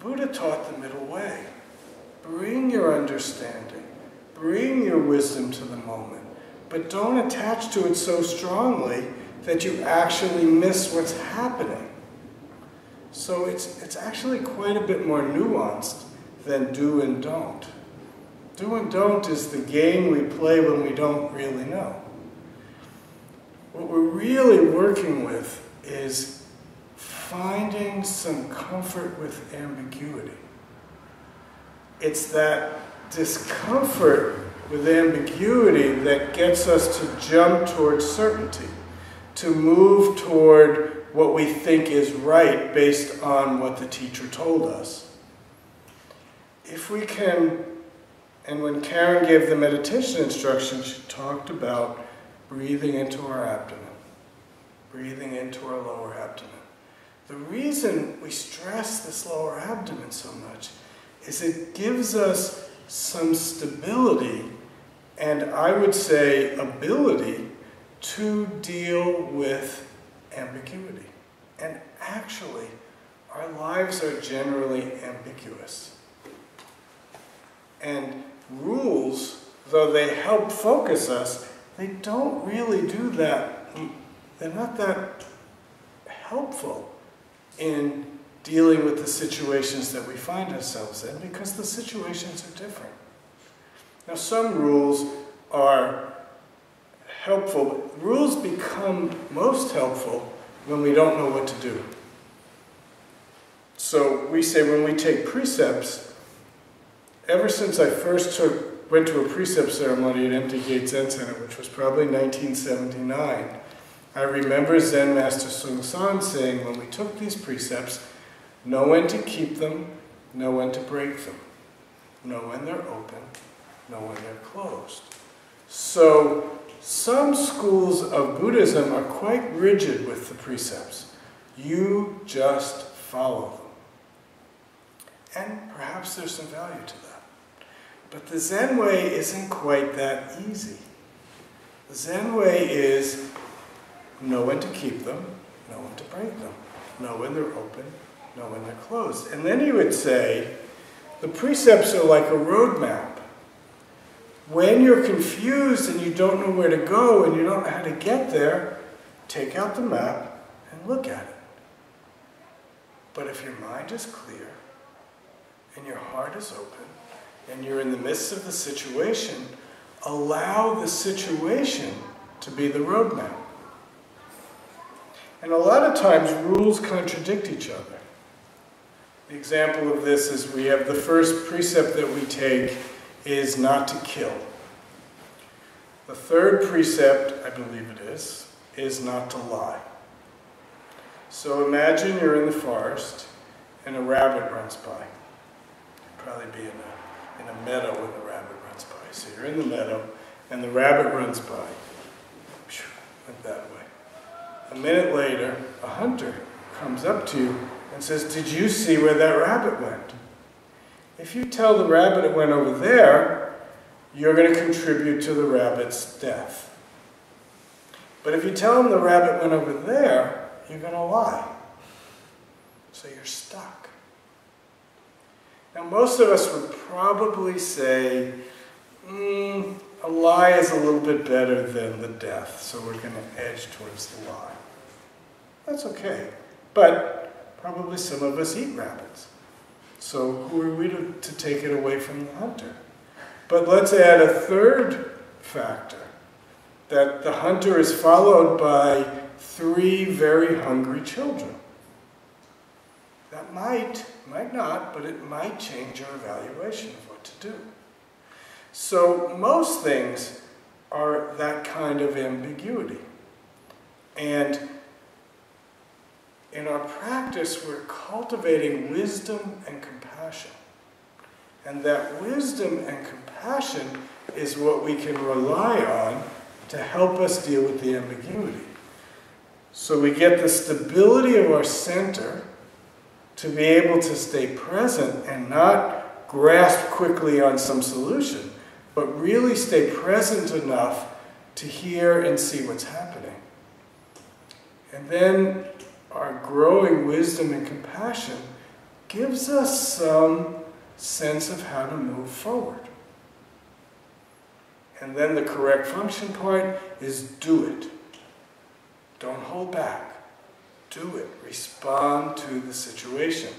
Buddha taught the middle way. Bring your understanding, bring your wisdom to the moment, but don't attach to it so strongly that you actually miss what's happening. So it's actually quite a bit more nuanced than do and don't. Do and don't is the game we play when we don't really know. What we're really working with is finding some comfort with ambiguity. It's that discomfort with ambiguity that gets us to jump towards certainty, to move toward what we think is right based on what the teacher told us. If we can, and when Karen gave the meditation instruction, she talked about breathing into our abdomen, breathing into our lower abdomen. The reason we stress this lower abdomen so much is it gives us some stability and, I would say, ability to deal with ambiguity. And actually, our lives are generally ambiguous. And rules, though they help focus us, they don't really do that. They're not that helpful in dealing with the situations that we find ourselves in, because the situations are different. Now, some rules are helpful. Rules become most helpful when we don't know what to do. So we say when we take precepts, ever since I first went to a precept ceremony at Empty Gate Zen Center, which was probably 1979, I remember Zen Master Sung San saying, when we took these precepts, know when to keep them, know when to break them, know when they're open, know when they're closed. So some schools of Buddhism are quite rigid with the precepts. You just follow them. And perhaps there's some value to that. But the Zen way isn't quite that easy. The Zen way is know when to keep them, know when to break them, know when they're open, know when they're closed. And then he would say, the precepts are like a roadmap. When you're confused and you don't know where to go and you don't know how to get there, take out the map and look at it. But if your mind is clear and your heart is open and you're in the midst of the situation, allow the situation to be the roadmap. And a lot of times rules contradict each other. The example of this is we have the first precept that we take is not to kill. The third precept, I believe it is not to lie. So imagine you're in the forest and a rabbit runs by. You'd probably be in a meadow when the rabbit runs by. So you're in the meadow and the rabbit runs by. Went that way. A minute later, a hunter comes up to you and says, did you see where that rabbit went? If you tell the rabbit it went over there, you're going to contribute to the rabbit's death. But if you tell him the rabbit went over there, you're going to lie. So you're stuck. Now, most of us would probably say, a lie is a little bit better than the death, so we're going to edge towards the lie. That's okay. But probably some of us eat rabbits. So who are we to take it away from the hunter? But let's add a third factor, that the hunter is followed by 3 very hungry children. That might not, but it might change our evaluation of what to do. So most things are that kind of ambiguity. And in our practice, we're cultivating wisdom and compassion. And that wisdom and compassion is what we can rely on to help us deal with the ambiguity. So we get the stability of our center to be able to stay present and not grasp quickly on some solution, but really stay present enough to hear and see what's happening. And then our growing wisdom and compassion gives us some sense of how to move forward. And then the correct function part is do it. Don't hold back. Do it. Respond to the situation.